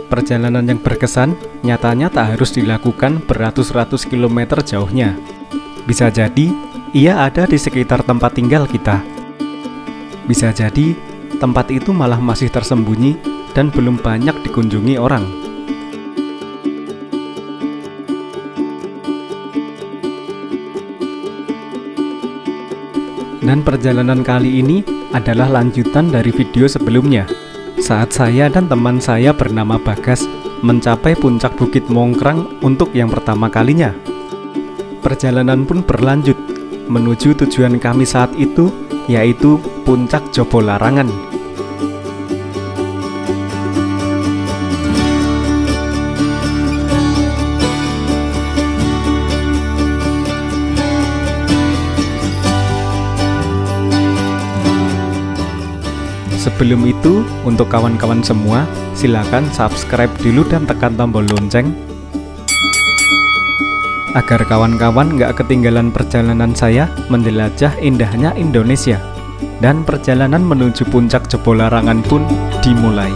Perjalanan yang berkesan nyatanya tak harus dilakukan beratus-ratus kilometer jauhnya. Bisa jadi ia ada di sekitar tempat tinggal kita. Bisa jadi tempat itu malah masih tersembunyi dan belum banyak dikunjungi orang. Dan perjalanan kali ini adalah lanjutan dari video sebelumnya, saat saya dan teman saya bernama Bagas mencapai puncak Bukit Mongkrang untuk yang pertama kalinya. Perjalanan pun berlanjut menuju tujuan kami saat itu, yaitu Puncak Jobolarangan. Sebelum itu, untuk kawan-kawan semua, silakan subscribe dulu dan tekan tombol lonceng agar kawan-kawan nggak ketinggalan perjalanan saya menjelajah indahnya Indonesia. Dan perjalanan menuju Puncak Jobolarangan pun dimulai.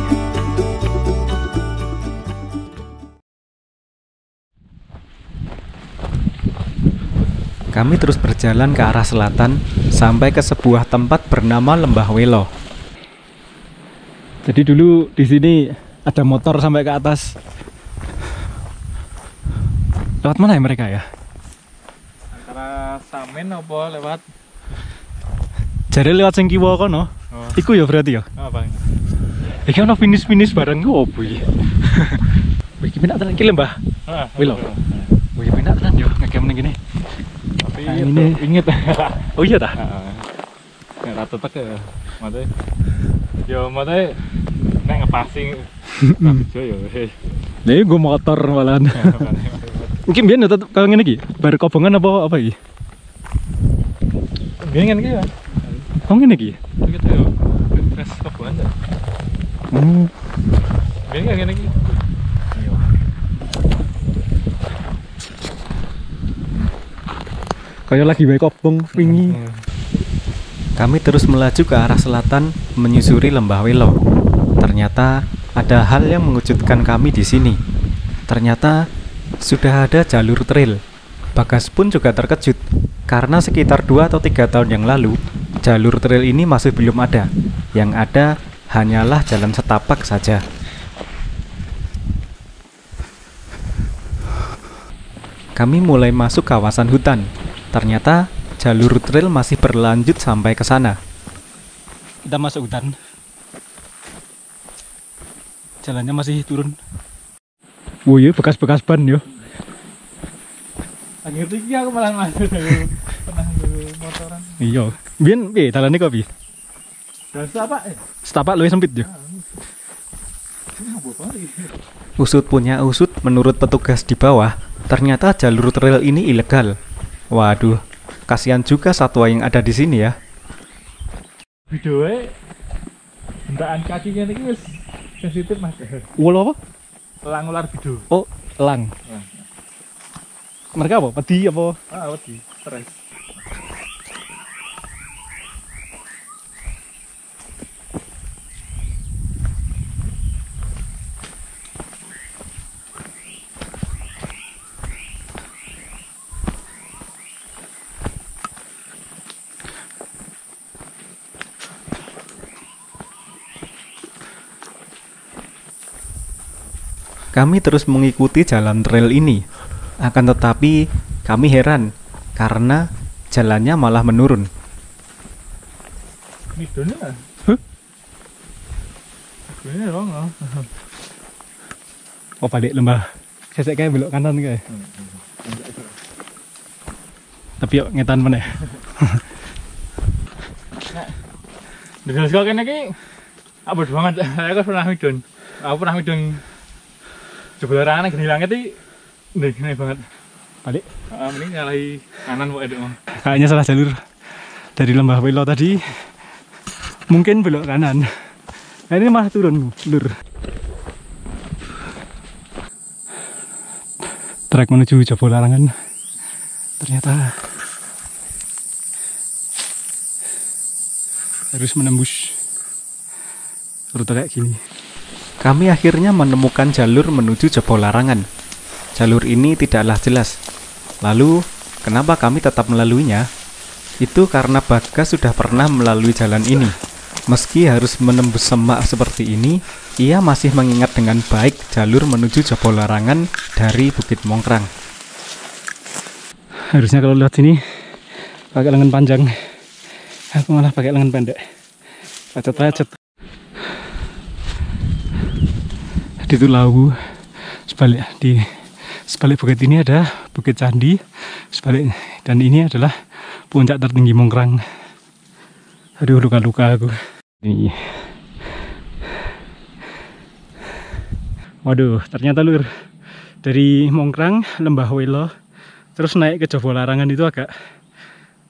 Kami terus berjalan ke arah selatan sampai ke sebuah tempat bernama Lembah Welo. Jadi dulu di sini ada motor sampai ke atas. Lewat mana ya mereka ya? Antara Samen apa lewat? Jare lewat sing kiwa kono. Oh. Iku ya berarti ya? Oh, Bang. Iki ono finish bareng ku opo iki? Iki penak tenan iki Lembah. Heeh. Welo. Oh iya penak tenan yo ngegame ning kene. Tapi Nah, ini inget. Oh iya ta? Heeh. Nek rata tek ya. Mate. Yo mate nek ngepasing jo yo. Lah iki gua motor malahan. Mungkin biyen tetep kaya ngene iki. Bar kobongan apa iki? Biyen kan iki ya. Oh ngene iki. Gitu yo. Fresh kebon aja. Biyen kan ngene iki. Kayak lagi wae kobong wingi. Kami terus melaju ke arah selatan menyusuri Lembah Welo. Ternyata ada hal yang mengejutkan kami di sini. Ternyata sudah ada jalur trail. Bagas pun juga terkejut karena sekitar 2 atau 3 tahun yang lalu jalur trail ini masih belum ada. Yang ada hanyalah jalan setapak saja. Kami mulai masuk kawasan hutan. Ternyata jalur trail masih berlanjut sampai ke sana. Kita masuk hutan. Jalannya masih turun. Oh iya, bekas-bekas ban yo. Akhir iki aku malah masuk pernah motoran. Iya. Biyen piye dalane kok piye? Biasa apa? Setapak luwih sempit yo. Usut punya usut, menurut petugas di bawah, ternyata jalur trail ini ilegal. Waduh, kasihan juga satwa yang ada di sini ya. Videoe bentaan kaki ngene iki wis sensitif Mas. Ulo apa? Elang ular bido. Oh, elang. Mereka apa? Pedi apa? Ah, wedi. Stres. Kami terus mengikuti jalan trail ini. Akan tetapi kami heran karena jalannya malah menurun. Midone lah. Ini dong. Oh, balik lembah. Sesek kayak belok kanan kayak. Tapi yuk ngetan meneh. Dengan sekali kene iki apa banget. Aku pernah midon. Aku pernah midon Jobolarangan geni langit iki gini banget. Balik. Mending nyalahi kanan kok eduk. Kayaknya salah jalur. Dari Lembah Welo tadi mungkin belok kanan. Nah, ini malah turun, lur. Trek menuju Jobolarangan. Ternyata harus menembus rute kayak gini. Kami akhirnya menemukan jalur menuju Jebo Larangan. Jalur ini tidaklah jelas. Lalu, kenapa kami tetap melaluinya? Itu karena Bagas sudah pernah melalui jalan ini. Meski harus menembus semak seperti ini, ia masih mengingat dengan baik jalur menuju Jebo Larangan dari Bukit Mongkrang. Harusnya kalau lewat sini pakai lengan panjang, aku malah pakai lengan pendek. Pacet-pacet. Di itu Lawu, di sebalik bukit ini ada Bukit Candi, dan ini adalah puncak tertinggi Mongkrang. Aduh, luka-luka aku. Ini. Waduh, ternyata lur, dari Mongkrang, Lembah Welo, terus naik ke Jebo Larangan itu agak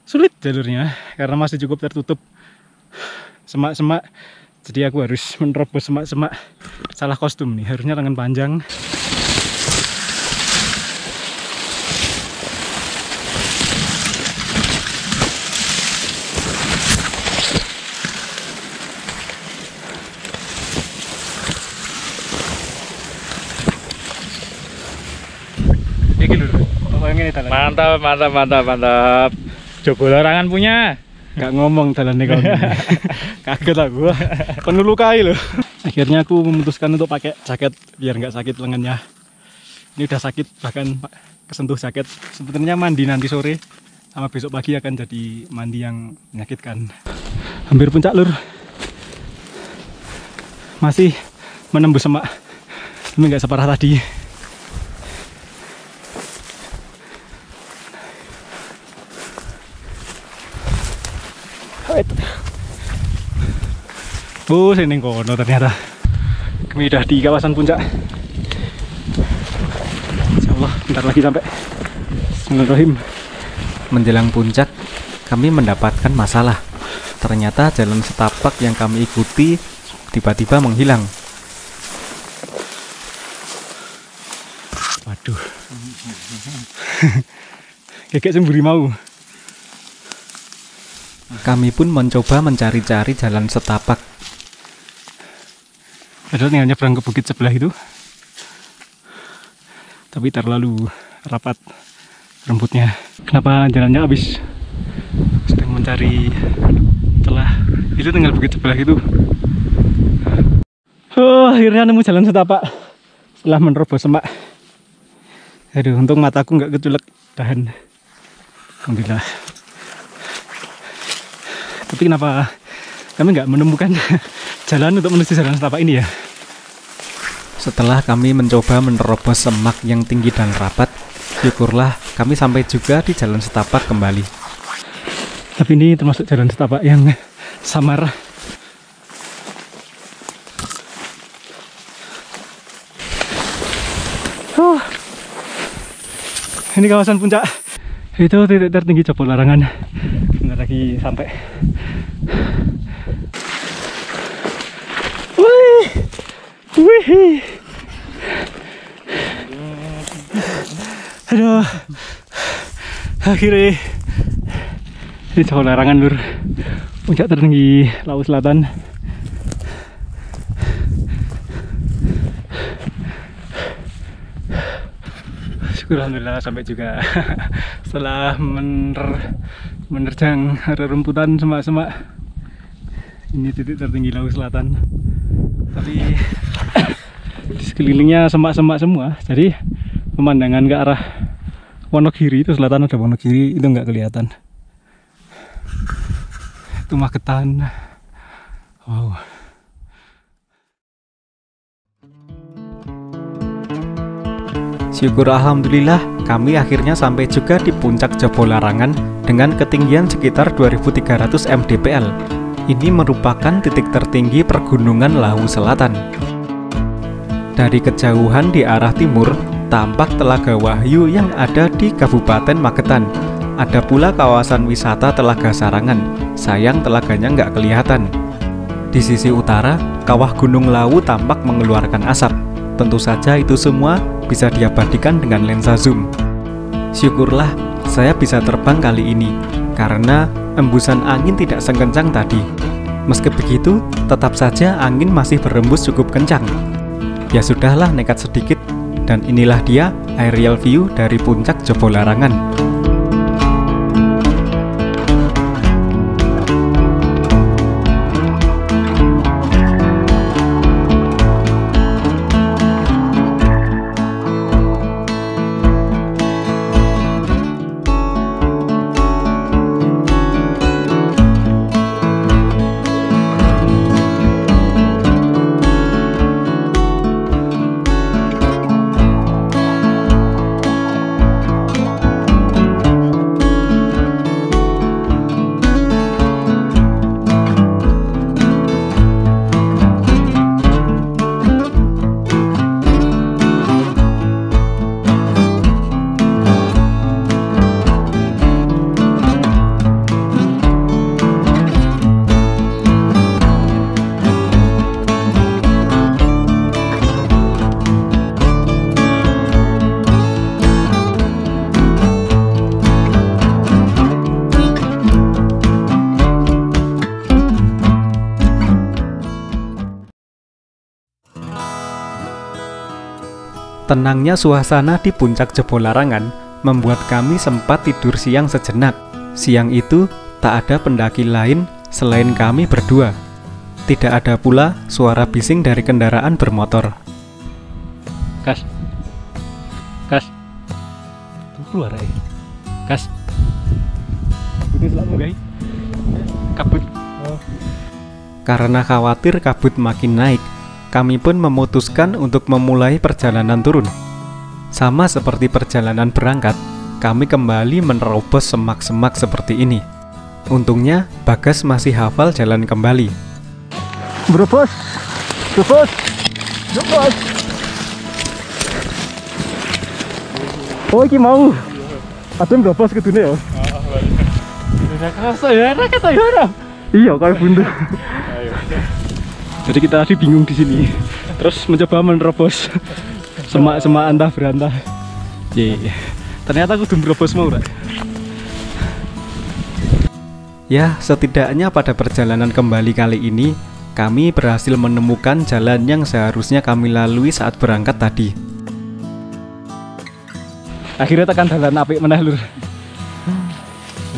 sulit jalurnya karena masih cukup tertutup semak-semak. Jadi aku harus menerobos semak-semak. Salah kostum nih, harusnya lengan panjang. Mantap. Jebo Larangan punya. Gak ngomong jalan nih kau. Kaget aku. Penuh lukai loh. Akhirnya aku memutuskan untuk pakai jaket biar nggak sakit lengannya. Ini udah sakit, bahkan kesentuh jaket. Sebenarnya mandi nanti sore sama besok pagi akan jadi mandi yang menyakitkan. Hampir puncak lur. Masih menembus semak, tapi nggak separah tadi. Sini kono ternyata. Kami udah di kawasan puncak. Insyaallah bentar lagi sampai. Bismillahirrahmanirrahim. Menjelang puncak, kami mendapatkan masalah. Ternyata jalan setapak yang kami ikuti tiba-tiba menghilang. Waduh. Kayak semburi mau. Kami pun mencoba mencari-cari jalan setapak. Padahal tinggal nyebrang ke bukit sebelah itu. Tapi terlalu rapat rembutnya. Kenapa jalannya habis? Sedang mencari celah. Itu tinggal bukit sebelah itu. Akhirnya nemu jalan setapak setelah menerobos semak. Aduh, untung mataku nggak keculek dahan. Alhamdulillah. Tapi kenapa kami nggak menemukan jalan untuk menuju jalan setapak ini ya? Setelah kami mencoba menerobos semak yang tinggi dan rapat, syukurlah kami sampai juga di jalan setapak kembali. Tapi ini termasuk jalan setapak yang samar. Ini kawasan puncak. Itu titik tertinggi Jebo Larangan. Bentar lagi sampai. Wih. Aduh. Akhirnya ini Jebo Larangan lur. Puncak tertinggi Lawu Selatan. Alhamdulillah sampai juga. Setelah menerjang rerumputan semak-semak, ini titik tertinggi Lawu Selatan. Tapi di sekelilingnya semak-semak semua, jadi pemandangan ke arah Wonogiri, itu selatan ada Wonogiri, itu nggak kelihatan. Itu Magetan. Wow. Syukur alhamdulillah, kami akhirnya sampai juga di puncak Jebo Larangan dengan ketinggian sekitar 2300 mdpl. Ini merupakan titik tertinggi pergunungan Lawu Selatan. Dari kejauhan di arah timur, tampak Telaga Wahyu yang ada di Kabupaten Magetan. Ada pula kawasan wisata Telaga Sarangan, sayang telaganya nggak kelihatan. Di sisi utara, kawah Gunung Lawu tampak mengeluarkan asap. Tentu saja itu semua bisa diabadikan dengan lensa zoom. Syukurlah saya bisa terbang kali ini, karena embusan angin tidak sekencang tadi. Meski begitu, tetap saja angin masih berembus cukup kencang. Ya sudahlah, nekat sedikit. Dan inilah dia aerial view dari puncak Jabolarangan. Tenangnya suasana di puncak Jabolarangan membuat kami sempat tidur siang sejenak. Siang itu tak ada pendaki lain selain kami berdua. Tidak ada pula suara bising dari kendaraan bermotor. Kas. Keluar ya. Kas. Ini selalu guys. Kabut. Karena khawatir kabut makin naik, kami pun memutuskan untuk memulai perjalanan turun. Sama seperti perjalanan berangkat, kami kembali menerobos semak-semak seperti ini. Untungnya, Bagas masih hafal jalan kembali. Berobos. Oh, iki mau. Adem berobos kedune ya. Iya, kayak buntu. Jadi kita tadi bingung di sini, terus mencoba menerobos semak-semak antah berantah. Ternyata aku belum nerobos mau, Rak. Ya, setidaknya pada perjalanan kembali kali ini, kami berhasil menemukan jalan yang seharusnya kami lalui saat berangkat tadi. Akhirnya tekan jalan apik meneh, Lur.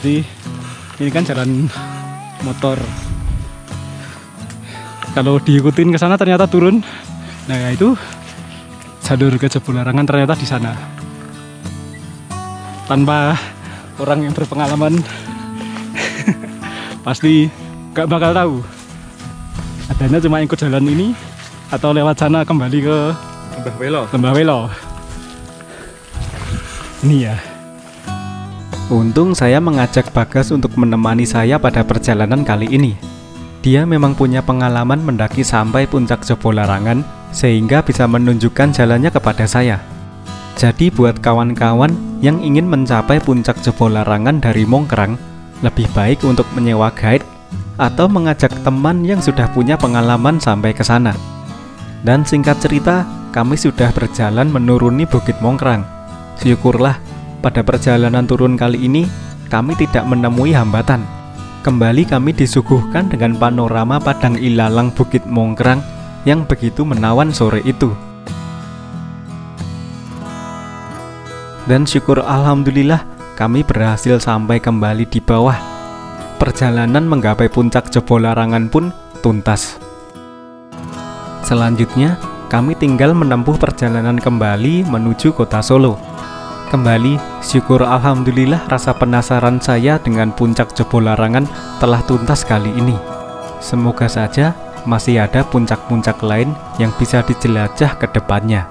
Jadi ini kan jalan motor. Kalau diikutin ke sana ternyata turun. Nah, itu jalur ke Jabolarangan ternyata di sana. Tanpa orang yang berpengalaman pasti gak bakal tahu. Adanya cuma ikut jalan ini atau lewat sana kembali ke Lembah Welo. Ini ya. Untung saya mengajak Bagas untuk menemani saya pada perjalanan kali ini. Dia memang punya pengalaman mendaki sampai puncak Jabolarangan sehingga bisa menunjukkan jalannya kepada saya. Jadi buat kawan-kawan yang ingin mencapai puncak Jabolarangan dari Mongkrang, lebih baik untuk menyewa guide atau mengajak teman yang sudah punya pengalaman sampai ke sana. Dan singkat cerita, kami sudah berjalan menuruni Bukit Mongkrang. Syukurlah, pada perjalanan turun kali ini, kami tidak menemui hambatan. Kembali kami disuguhkan dengan panorama padang ilalang Bukit Mongkrang yang begitu menawan sore itu. Dan syukur alhamdulillah kami berhasil sampai kembali di bawah. Perjalanan menggapai puncak Jabolarangan pun tuntas. Selanjutnya, kami tinggal menempuh perjalanan kembali menuju kota Solo. Kembali, syukur alhamdulillah rasa penasaran saya dengan puncak Jabolarangan telah tuntas kali ini. Semoga saja masih ada puncak-puncak lain yang bisa dijelajah ke depannya.